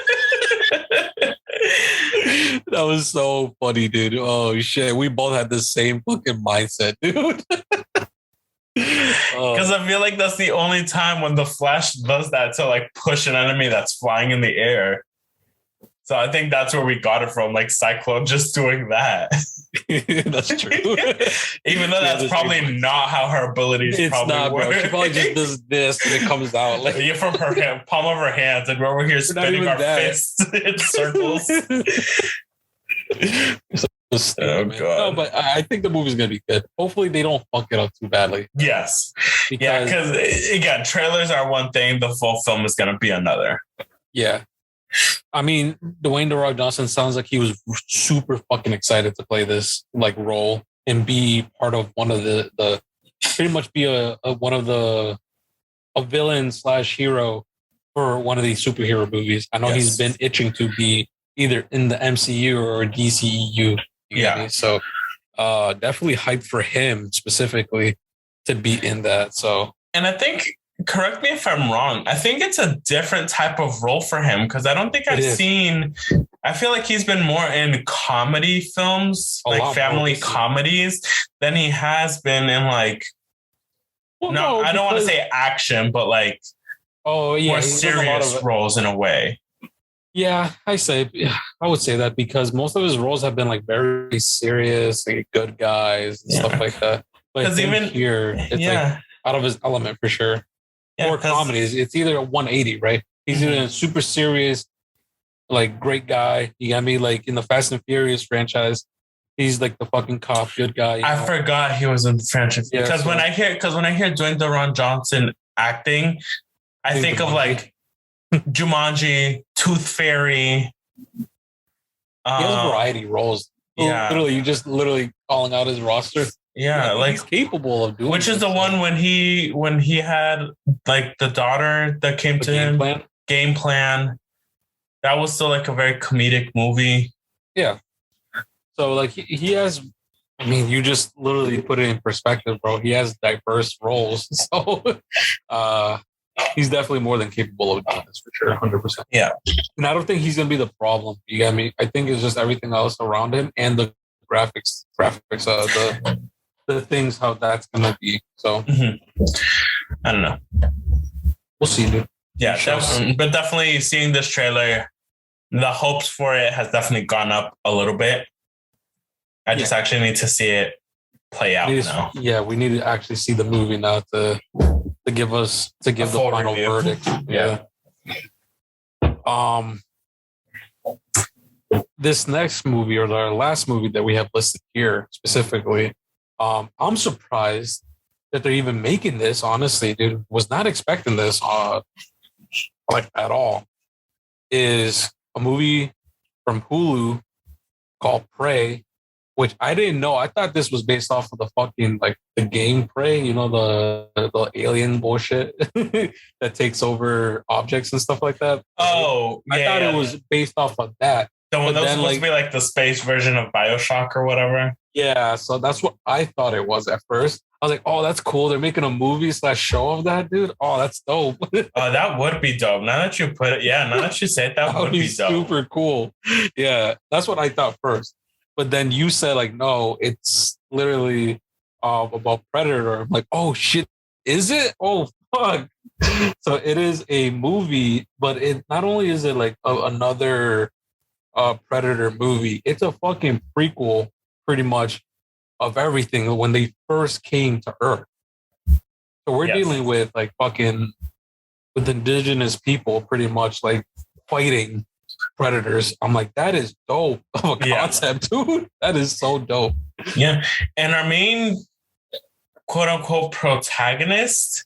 That was so funny, dude. Oh shit, we both had the same fucking mindset, dude. Because I feel like that's the only time when the Flash does that to like push an enemy that's flying in the air. So I think that's where we got it from, like Cyclone just doing that. That's true. Even though that's probably not how her abilities It's probably not, work. bro. She probably just does this and it comes out like You're from her hand, palm of her hands, and we're over here spinning our fists in circles. So stupid, God. No, but I think the movie's gonna be good. Hopefully, they don't fuck it up too badly. Yes. Because again, trailers are one thing, the full film is gonna be another. Yeah. I mean, Dwayne The Rock Johnson sounds like he was super fucking excited to play this like role and be part of one of the pretty much be a villain / hero for one of these superhero movies. I know he's been itching to be either in the MCU or DCEU. Yeah. So definitely hyped for him specifically to be in that. So, and I think, correct me if I'm wrong, I think it's a different type of role for him because I don't think I feel like he's been more in comedy films, like family comedies, than he has been in like, I don't want to say action, but like more serious roles in a way. Yeah, I would say that because most of his roles have been like very serious, like good guys and stuff like that. But even here, it's like out of his element for sure. More comedies. It's either a 180, right? He's either a super serious, like great guy. You got me like in the Fast and Furious franchise. He's like the fucking cop, good guy. I forgot he was in the franchise because when I hear Dwayne The Rock Johnson acting, I think of like Jumanji, Tooth Fairy. He has variety roles. Yeah, literally, you just calling out his roster. Yeah, like he's capable of doing. Which is the one when he had like the daughter that came to him. Game Plan. That was still like a very comedic movie. Yeah. So like he has. I mean, you just literally put it in perspective, bro. He has diverse roles, so he's definitely more than capable of doing this for sure, 100%. Yeah, and I don't think he's gonna be the problem. You get me? I think it's just everything else around him and the graphics, the things how that's gonna be. So I don't know. We'll see, dude. Yeah, but definitely seeing this trailer, the hopes for it has definitely gone up a little bit. I just actually need to see it play out now. Yeah, we need to actually see the movie now to give the final verdict. Yeah. This next movie, or our last movie that we have listed here specifically, I'm surprised that they're even making this. Honestly, dude, was not expecting this like at all. Is a movie from Hulu called Prey, which I didn't know. I thought this was based off of the fucking like the game Prey, you know, the alien bullshit that takes over objects and stuff like that. Oh, I thought it was based off of that. The one that was supposed to be like the space version of BioShock or whatever. Yeah, so that's what I thought it was at first. I was like, oh, that's cool. They're making a movie / show of that, dude. Oh, that's dope. That would be dope. Now that you put it, now that you say it, that would be dope. Super cool. Yeah, that's what I thought first. But then you said like, no, it's literally about Predator. I'm like, oh shit, is it? Oh fuck. So it is a movie, but it not only is it like another Predator movie, it's a fucking prequel pretty much of everything when they first came to Earth. So we're dealing with like fucking with indigenous people pretty much like fighting predators. I'm like, that is dope of a concept, dude. That is so dope. Yeah. And our main quote unquote protagonist,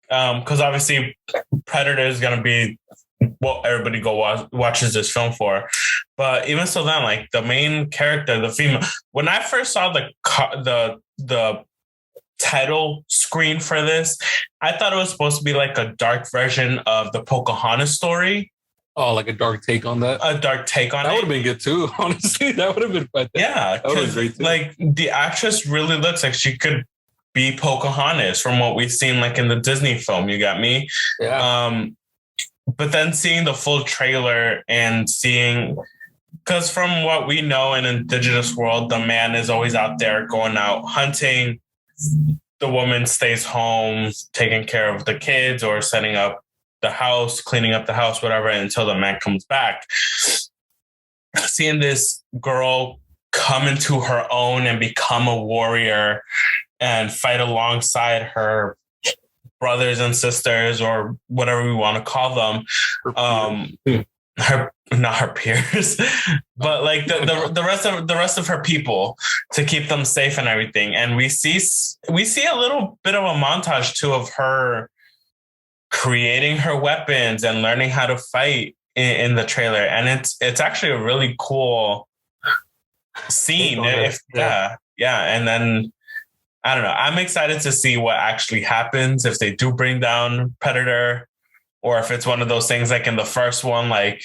because obviously Predator is gonna be what everybody watches this film for. But even so, then like the main character, the female, when I first saw the title screen for this, I thought it was supposed to be like a dark version of the Pocahontas story. Oh, like a dark take on that? A dark take on that it. That would have been good too, honestly. That would have been fun. Yeah, because like the actress really looks like she could be Pocahontas from what we've seen like in the Disney film. You got me? Yeah. But then seeing the full trailer and seeing, because from what we know in indigenous world, the man is always out there going out hunting. The woman stays home, taking care of the kids or setting up the house, cleaning up the house, whatever, until the man comes back. Seeing this girl come into her own and become a warrior and fight alongside her brothers and sisters, or whatever we want to call them. Her, not her peers, but like the rest of her people, to keep them safe and everything. And we see a little bit of a montage too of her creating her weapons and learning how to fight in the trailer, and it's actually a really cool scene. Yeah. And then I don't know, I'm excited to see what actually happens if they do bring down Predator, or if it's one of those things like in the first one, like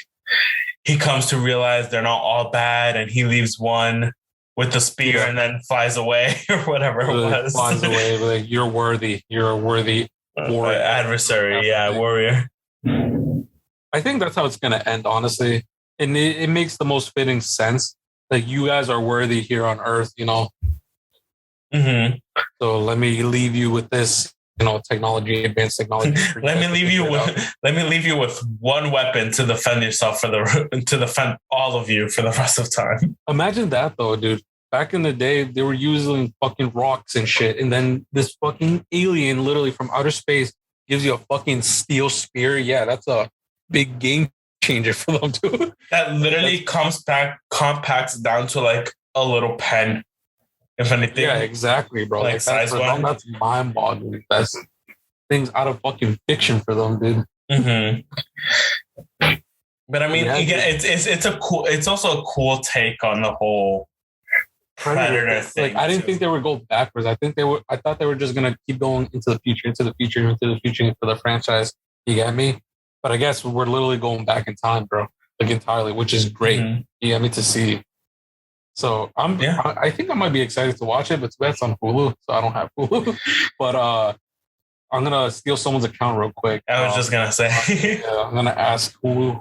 he comes to realize they're not all bad and he leaves one with the spear and then flies away, or whatever it was. Flies away, like you're a worthy warrior. Adversary, warrior. I think that's how it's going to end, honestly. And it makes the most fitting sense. Like, you guys are worthy here on Earth, you know? Mm-hmm. So let me leave you with this, you know, advanced technology. Let me leave you with one weapon to defend yourself to defend all of you for the rest of time. Imagine that, though, dude. Back in the day, they were using fucking rocks and shit. And then this fucking alien, literally from outer space, gives you a fucking steel spear. Yeah, that's a big game changer for them too. That literally compacts down to like a little pen, if anything. Yeah, exactly, bro. Like size one. That's mind-boggling. That's things out of fucking fiction for them, dude. Mm-hmm. But I mean, again, it's also a cool take on the whole Predator thing. Like, I didn't think they would go backwards. I thought they were just gonna keep going into the future for the franchise. You get me? But I guess we're literally going back in time, bro. Like, entirely, which is great. Mm-hmm. You get me to see. So I think I might be excited to watch it, but it's on Hulu, so I don't have Hulu. But I'm gonna steal someone's account real quick. I was just gonna say. I'm gonna ask who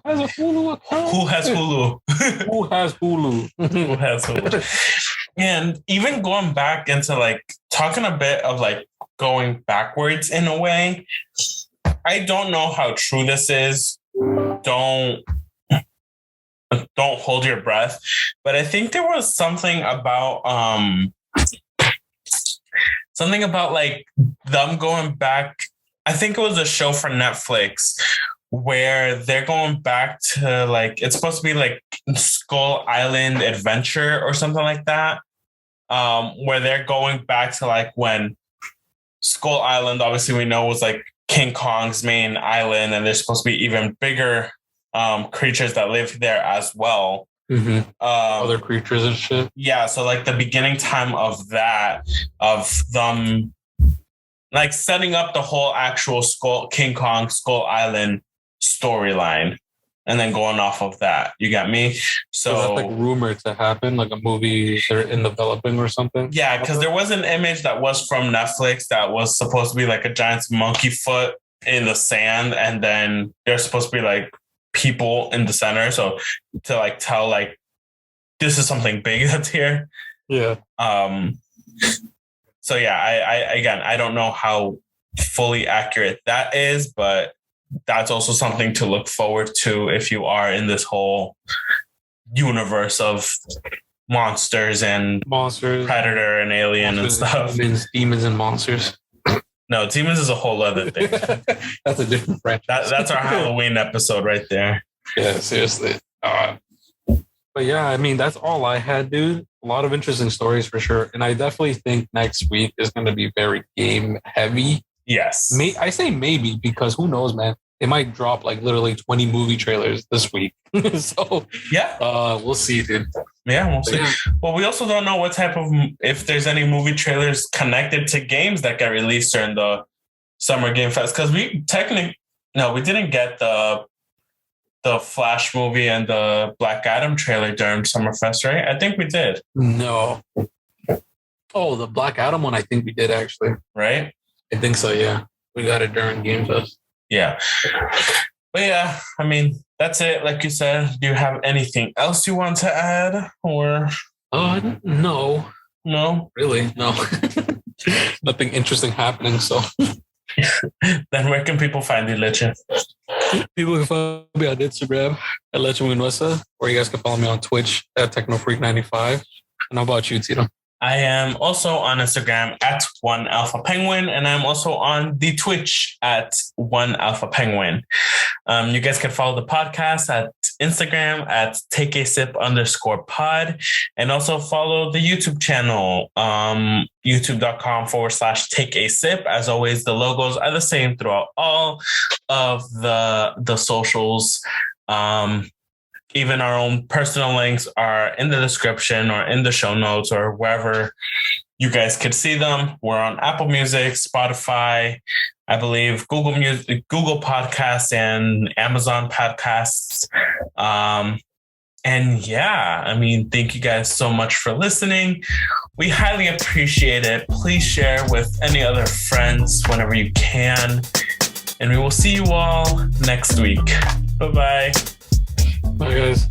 has a Hulu account. Who has Hulu? Who has Hulu? Who has Hulu? And even going back into like talking a bit of like going backwards in a way. I don't know how true this is. Don't hold your breath. But I think there was something about like them going back. I think it was a show for Netflix where they're going back to like, it's supposed to be like Skull Island Adventure or something like that. Where they're going back to like when Skull Island, obviously we know, was like King Kong's main island, and there's supposed to be even bigger creatures that live there as well. Mm-hmm. Other creatures and shit. Yeah, so like the beginning time of that, of them like setting up the whole actual King Kong Skull Island storyline, and then going off of that. You got me? So that's like rumored to happen, like a movie they're in developing or something. Yeah, because there was an image that was from Netflix that was supposed to be like a giant monkey foot in the sand, and then there's supposed to be like people in the center. So to like tell like this is something big that's here. Yeah. So yeah, I don't know how fully accurate that is, but that's also something to look forward to if you are in this whole universe of monsters, Predator and Alien and stuff. Demons and monsters. No, Demons is a whole other thing. That's a different franchise. That's our Halloween episode right there. Yeah, seriously. But yeah, I mean, that's all I had, dude. A lot of interesting stories for sure. And I definitely think next week is going to be very game heavy. Yes. I say maybe because who knows, man. It might drop like literally 20 movie trailers this week. So yeah, we'll see, dude. Yeah, we'll see. Yeah. Well, we also don't know what type of, if there's any movie trailers connected to games that get released during the Summer Game Fest. Because we didn't get the Flash movie and the Black Adam trailer during Summerfest, right? I think we did. No. Oh, the Black Adam one, I think we did actually. Right? I think so, yeah. We got it during Game Fest. Yeah. But yeah, I mean, that's it. Like you said, do you have anything else you want to add? Or no. No? Really? No. Nothing interesting happening, so. Then where can people find you, Leche? People can follow me on Instagram at Leche, or you guys can follow me on Twitch at TechnoFreak95. And how about you, Tito? I am also on Instagram at OneAlphaPenguin, and I'm also on the Twitch at OneAlphaPenguin. You guys can follow the podcast at Instagram at takeasip_pod, and also follow the YouTube channel, youtube.com/takeasip. As always, the logos are the same throughout all of the socials. Even our own personal links are in the description or in the show notes or wherever you guys could see them. We're on Apple Music, Spotify, I believe Google Music, Google Podcasts, and Amazon Podcasts. And yeah, I mean, thank you guys so much for listening. We highly appreciate it. Please share with any other friends whenever you can. And we will see you all next week. Bye-bye. Bye, guys.